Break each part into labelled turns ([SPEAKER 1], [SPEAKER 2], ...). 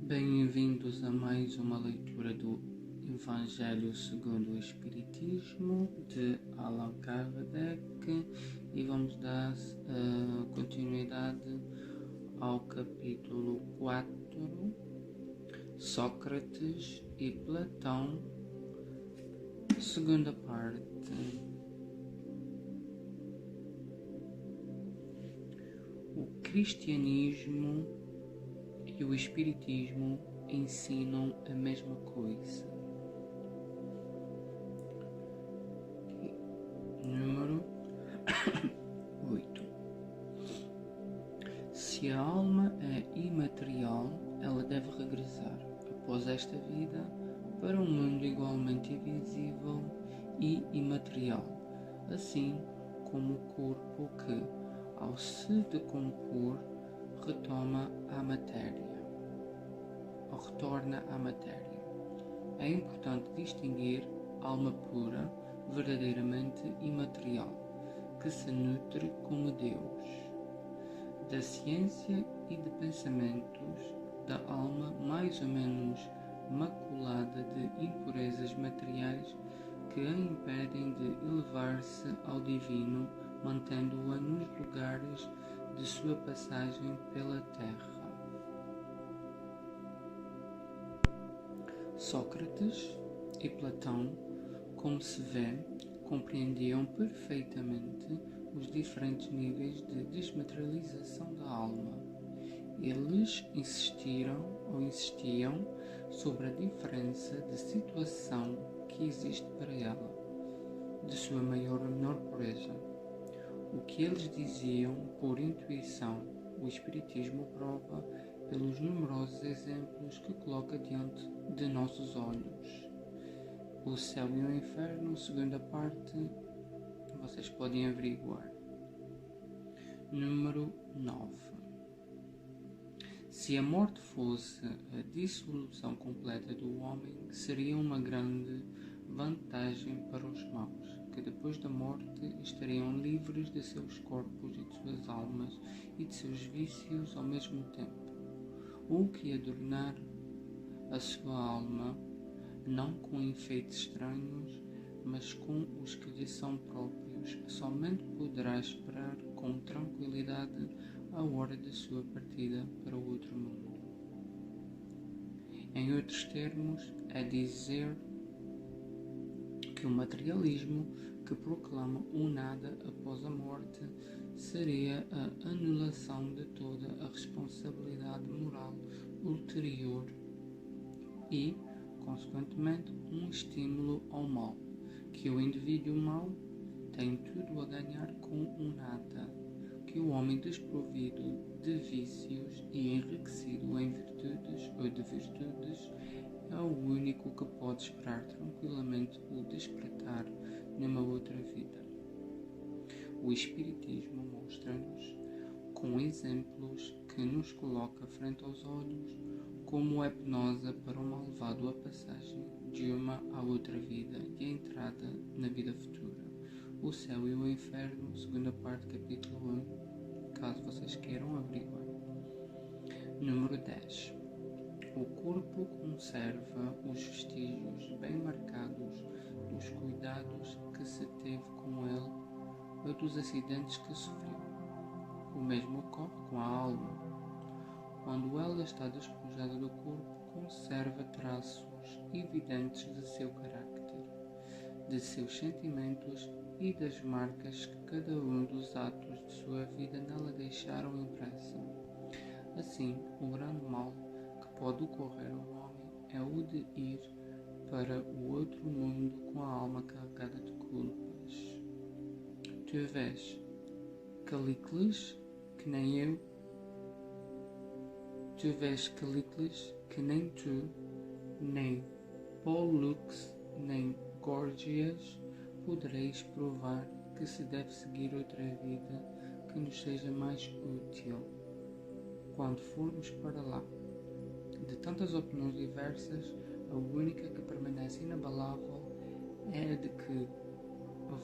[SPEAKER 1] Bem-vindos a mais uma leitura do Evangelho segundo o Espiritismo de Allan Kardec e vamos dar continuidade ao capítulo 4, Sócrates e Platão, segunda parte. O cristianismo e o espiritismo ensinam a mesma coisa. Número 8. Se a alma é imaterial, ela deve regressar, após esta vida, para um mundo igualmente invisível e imaterial, assim como o corpo que, ao se decompor, retorna à matéria. É importante distinguir alma pura, verdadeiramente imaterial, que se nutre como Deus, da ciência e de pensamentos, da alma mais ou menos maculada de impurezas materiais que a impedem de elevar-se ao divino, mantendo-a nos lugares de sua passagem pela terra. Sócrates e Platão, como se vê, compreendiam perfeitamente os diferentes níveis de desmaterialização da alma. Eles insistiam sobre a diferença de situação que existe para ela, de sua maior ou menor pureza. O que eles diziam por intuição, o Espiritismo prova pelos numerosos exemplos que coloca diante de nossos olhos. O céu e o inferno, segunda parte, vocês podem averiguar. Número 9. Se a morte fosse a dissolução completa do homem, seria uma grande vantagem para os maus, que depois da morte estariam livres de seus corpos e de suas almas e de seus vícios ao mesmo tempo. O que adornar a sua alma, não com enfeites estranhos, mas com os que lhe são próprios, somente poderá esperar com tranquilidade a hora de sua partida para o outro mundo. Em outros termos, é dizer que o materialismo que proclama o nada após a morte seria a anulação de toda a responsabilidade moral ulterior e, consequentemente, um estímulo ao mal, que o indivíduo mau tem tudo a ganhar com o nada, que o homem desprovido de vícios e enriquecido em virtudes ou de virtudes é o único que pode esperar tranquilamente o despertar numa outra vida. O Espiritismo mostra-nos, com exemplos que nos coloca frente aos olhos, como é penosa para o malvado a passagem de uma à outra vida e a entrada na vida futura. O céu e o inferno, segunda parte, capítulo 1, caso vocês queiram averiguar. Número 10. O corpo conserva os vestígios bem marcados dos cuidados que se teve com ele ou dos acidentes que sofreu. O mesmo ocorre com a alma. Quando ela está despojada do corpo, conserva traços evidentes de seu caráter, de seus sentimentos e das marcas que cada um dos atos de sua vida nela deixaram impressa. Assim, o grande mal que pode ocorrer ao homem é o de ir para o outro mundo com a alma carregada de culpas. Tu vês Calícles, que nem eu, tu vês Calícles, que nem tu, nem Pollux, nem Gorgias, podereis provar que se deve seguir outra vida que nos seja mais útil quando formos para lá. De tantas opiniões diversas, a única que permanece inabalável é a de que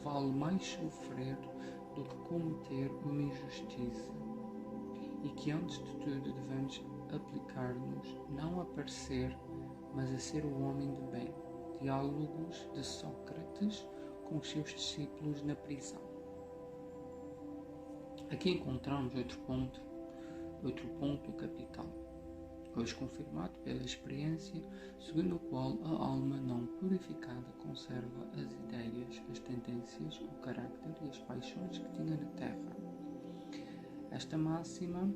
[SPEAKER 1] vale mais sofrer do que cometer uma injustiça e que antes de tudo devemos aplicar-nos não a parecer, mas a ser o homem de bem. Diálogos de Sócrates com os seus discípulos na prisão. Aqui encontramos outro ponto capital, hoje confirmado pela experiência, segundo o qual a alma não purificada conserva as ideias, as tendências, o carácter e as paixões que tinha na terra. Esta máxima,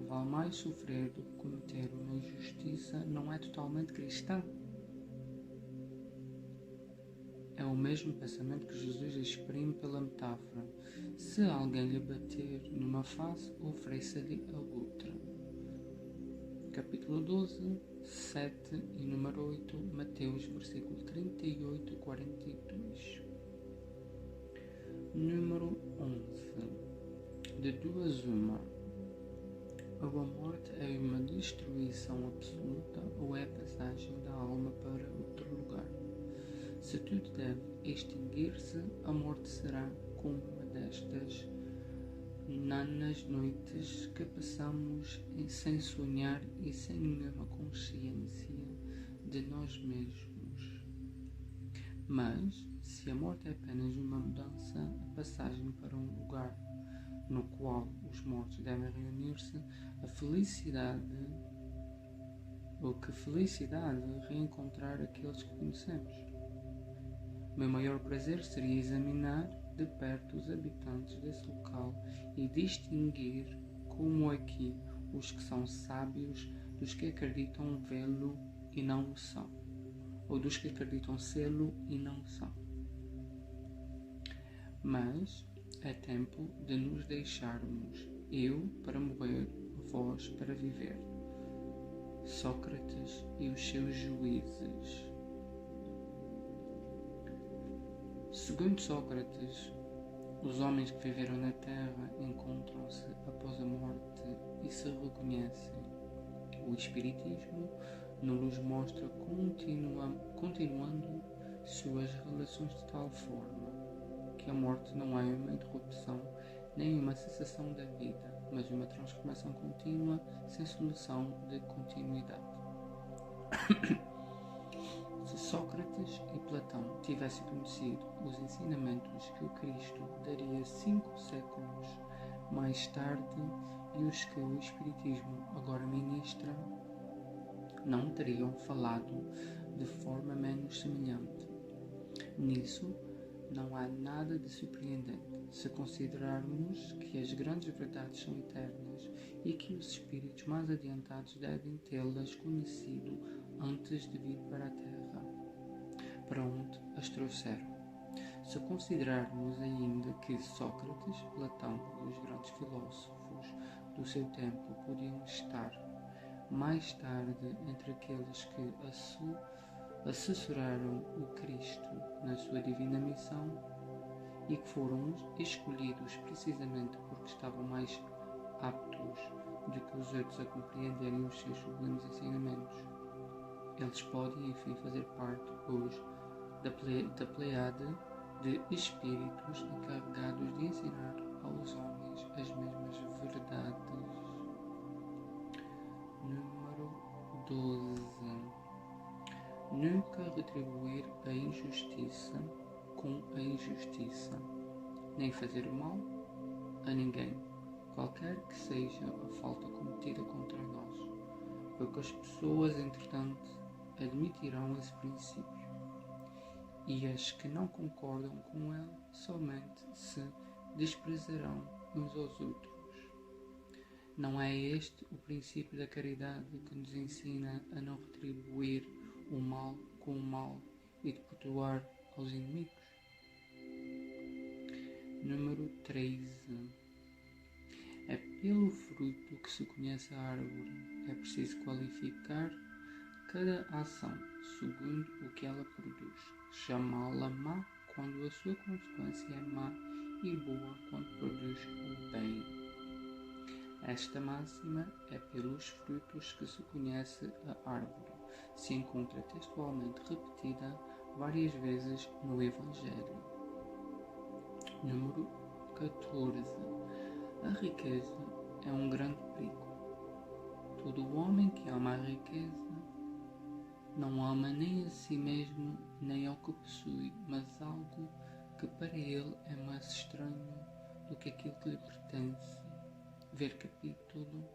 [SPEAKER 1] vale mais sofrer do que cometer uma injustiça, não é totalmente cristã. É o mesmo pensamento que Jesus exprime pela metáfora: se alguém lhe bater numa face, ofereça-lhe a outra. Capítulo 12, 7 e número 8, Mateus, versículo 38 e 42. Número 11. De duas uma. Ou a morte é uma destruição absoluta, ou é a passagem da alma para outro lugar. Se tudo deve extinguir-se, a morte será como uma destas nanas noites que passamos sem sonhar e sem nenhuma consciência de nós mesmos. Mas, se a morte é apenas uma mudança, a passagem para um lugar no qual os mortos devem reunir-se, que felicidade reencontrar aqueles que conhecemos. O meu maior prazer seria examinar de perto os habitantes desse local e distinguir como aqui os que são sábios dos que acreditam vê-lo e não o são, ou dos que acreditam sê-lo e não o são. Mas é tempo de nos deixarmos, eu para morrer, vós para viver. Sócrates e os seus juízes. Segundo Sócrates, os homens que viveram na Terra encontram-se após a morte e se reconhecem. O Espiritismo nos mostra continuando suas relações de tal forma que a morte não é uma interrupção nem uma cessação da vida, mas uma transformação contínua sem solução de continuidade. Se Sócrates e Platão tivessem conhecido os ensinamentos que o Cristo daria 5 séculos mais tarde e os que o Espiritismo agora ministra, não teriam falado de forma menos semelhante. Nisso, não há nada de surpreendente, se considerarmos que as grandes verdades são eternas e que os espíritos mais adiantados devem tê-las conhecido antes de vir para a Terra, para onde as trouxeram. Se considerarmos ainda que Sócrates, Platão e os grandes filósofos do seu tempo podiam estar mais tarde entre aqueles que assessoraram o Cristo na sua divina missão e que foram escolhidos precisamente porque estavam mais aptos do que os outros a compreenderem os seus sublimes ensinamentos. Eles podem, enfim, fazer parte hoje da pleiade de espíritos encarregados de ensinar aos homens as mesmas verdades. Número 12. Nunca retribuir a injustiça com a injustiça, nem fazer o mal a ninguém, qualquer que seja a falta cometida contra nós, porque as pessoas, entretanto, admitirão esse princípio, e as que não concordam com ele somente se desprezarão uns aos outros. Não é este o princípio da caridade que nos ensina a não retribuir o mal com o mal e de perdoar aos inimigos? Número 13. É pelo fruto que se conhece a árvore. É preciso qualificar cada ação segundo o que ela produz, chamá-la má quando a sua consequência é má e boa quando produz o bem. Esta máxima é pelos frutos que se conhece a árvore. Se encontra textualmente repetida várias vezes no Evangelho. Número 14. A riqueza é um grande perigo. Todo homem que ama a riqueza não ama nem a si mesmo, nem ao que possui, mas algo que para ele é mais estranho do que aquilo que lhe pertence. Ver capítulo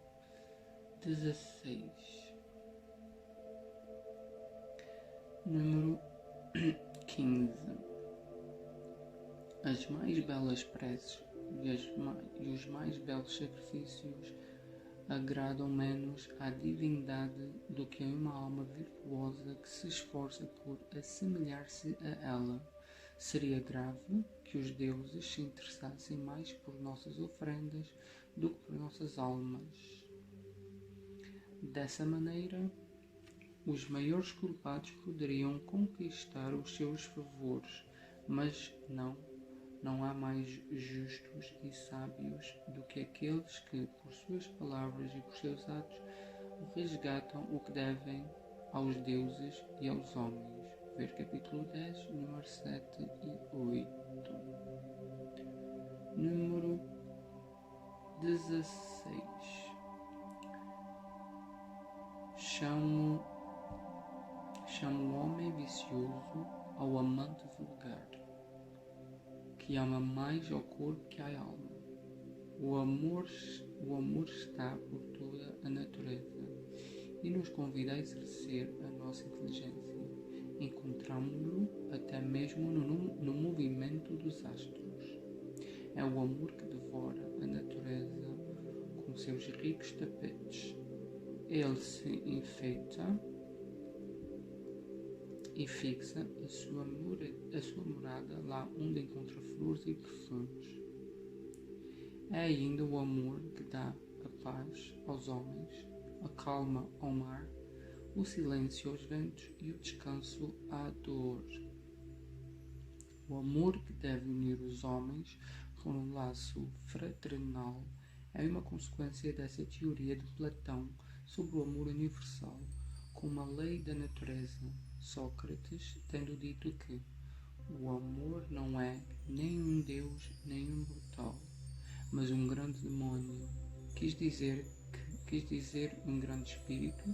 [SPEAKER 1] 16. Número 15. As mais belas preces e os mais belos sacrifícios agradam menos à divindade do que a uma alma virtuosa que se esforça por assemelhar-se a ela. Seria grave que os deuses se interessassem mais por nossas ofrendas do que por nossas almas. Dessa maneira, os maiores culpados poderiam conquistar os seus favores, mas não há mais justos e sábios do que aqueles que, por suas palavras e por seus atos, resgatam o que devem aos deuses e aos homens. Ver capítulo 10, número 7 e 8. Número 16. Chamo o homem vicioso ao amante vulgar, que ama mais ao corpo que à alma. O amor está por toda a natureza e nos convida a exercer a nossa inteligência. Encontramo-lo até mesmo no movimento dos astros. É o amor que devora a natureza com seus ricos tapetes. Ele se enfeita e fixa a sua morada lá onde encontra flores e perfumes. É ainda o amor que dá a paz aos homens, a calma ao mar, o silêncio aos ventos e o descanso à dor. O amor que deve unir os homens por um laço fraternal é uma consequência dessa teoria de Platão sobre o amor universal como a lei da natureza. Sócrates tendo dito que o amor não é nem um deus nem um mortal, mas um grande demónio, quis dizer um grande espírito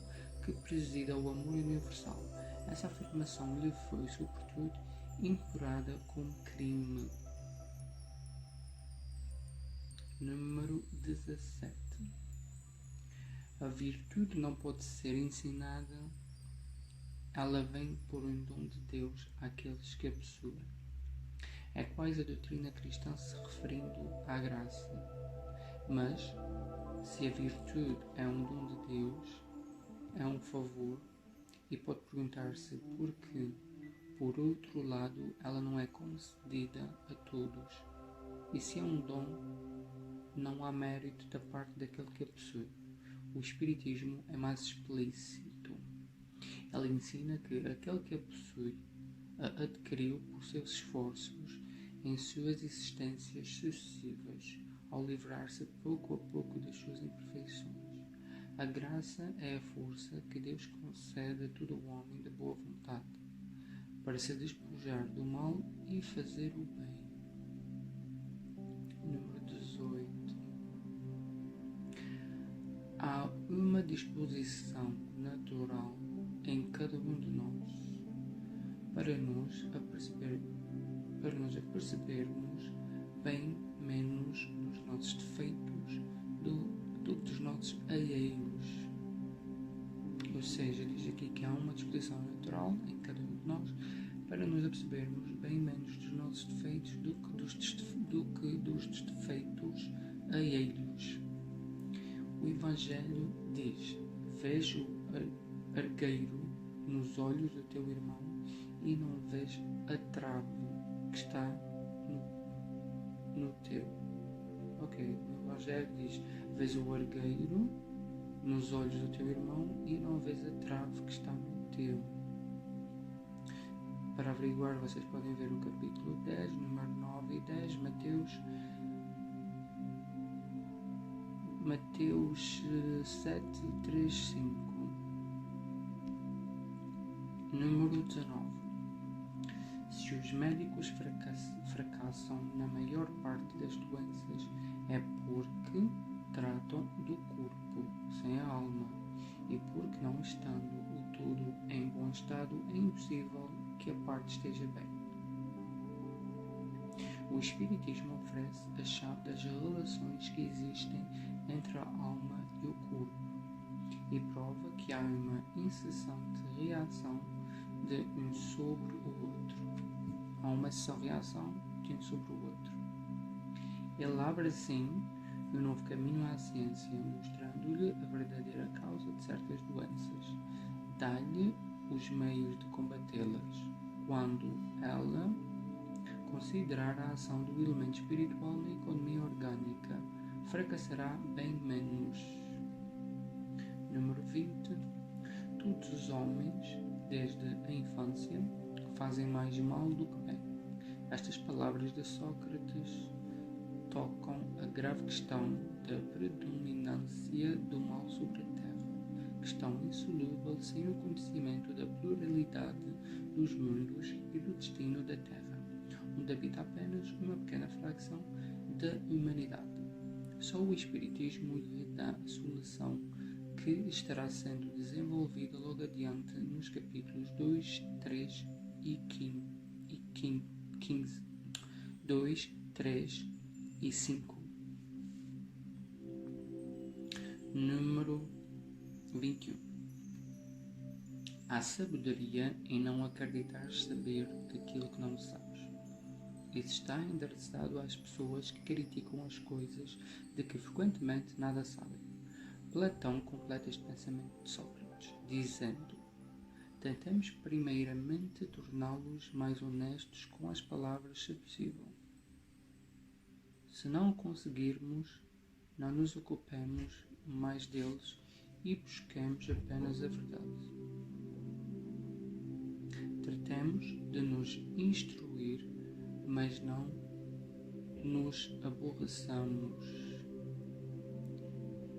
[SPEAKER 1] que presida o amor universal. Essa afirmação lhe foi, sobretudo, imperada como crime. Número 17. A virtude não pode ser ensinada, ela vem por um dom de Deus àqueles que a possuem. É quase a doutrina cristã se referindo à graça. Mas, se a virtude é um dom de Deus, é um favor, e pode perguntar-se por que, por outro lado, ela não é concedida a todos. E se é um dom, não há mérito da parte daquele que a possui. O Espiritismo é mais explícito. Ela ensina que aquele que a possui a adquiriu por seus esforços em suas existências sucessivas, ao livrar-se pouco a pouco das suas imperfeições. A graça é a força que Deus concede a todo homem de boa vontade, para se despojar do mal e fazer o bem. Número 18. Há uma disposição natural em cada um de nós para nos apercebermos bem menos dos nossos defeitos do que dos nossos alheios. Ou seja, diz aqui que há uma disposição natural em cada um de nós para nos apercebermos bem menos dos nossos defeitos do que dos defeitos alheios. O Evangelho diz: veja o argueiro nos olhos do teu irmão e não vês a trave que está no teu. Ok, o Evangelho diz: vês o argueiro nos olhos do teu irmão e não vês a trave que está no teu. Para averiguar, vocês podem ver o capítulo 10, número 9 e 10, Mateus 7, 3, 5. Número 19. Se os médicos fracassam na maior parte das doenças, é porque tratam do corpo, sem a alma, e porque não estando o todo em bom estado, é impossível que a parte esteja bem. O Espiritismo oferece a chave das relações que existem entre a alma e o corpo e prova que há uma incessante reação de um sobre o outro. Há uma reação de um sobre o outro. Ele abre assim um novo caminho à ciência, mostrando-lhe a verdadeira causa de certas doenças. Dá-lhe os meios de combatê-las, quando ela considerar a ação do elemento espiritual na economia orgânica, fracassará bem menos. Número 20. Todos os homens, desde a infância, fazem mais mal do que bem. Estas palavras de Sócrates tocam a grave questão da predominância do mal sobre a Terra, questão insolúvel sem o conhecimento da pluralidade dos mundos e do destino da Terra, onde habita apenas uma pequena fração da humanidade. Só o Espiritismo lhe dá a solução, que estará sendo desenvolvida logo adiante nos capítulos 2, 3 e 15. 2, 3 e 5. Número 21. Há sabedoria em não acreditares saber daquilo que não sabes. Isso está endereçado às pessoas que criticam as coisas de que frequentemente nada sabem. Platão completa este pensamento de Sócrates, dizendo: tentemos primeiramente torná-los mais honestos com as palavras, se possível. Se não o conseguirmos, não nos ocupemos mais deles e busquemos apenas a verdade. Tratemos de nos instruir, mas não nos aborreçamos.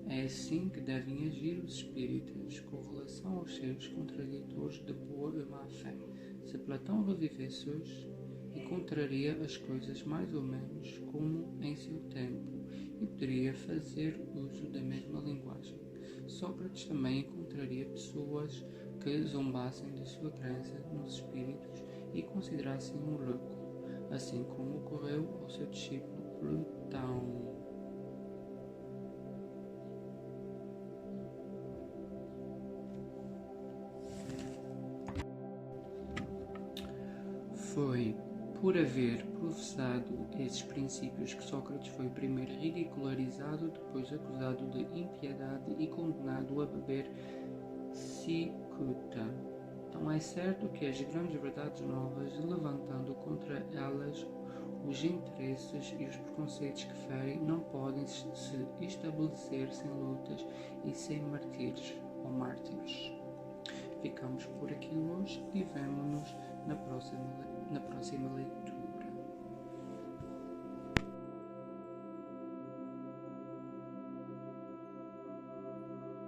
[SPEAKER 1] É assim que devem agir os espíritas com relação aos seus contraditores de boa e má fé. Se Platão revivesse hoje, encontraria as coisas mais ou menos como em seu tempo e poderia fazer uso da mesma linguagem. Sócrates também encontraria pessoas que zombassem da sua crença nos espíritos e considerassem um louco, assim como ocorreu ao seu discípulo Platão. Foi por haver professado esses princípios que Sócrates foi primeiro ridicularizado, depois acusado de impiedade e condenado a beber cicuta. Então é certo que as grandes verdades novas, levantando contra elas os interesses e os preconceitos que ferem, não podem se estabelecer sem lutas e sem mártires ou mártires. Ficamos por aqui hoje e vemo-nos na próxima leitura.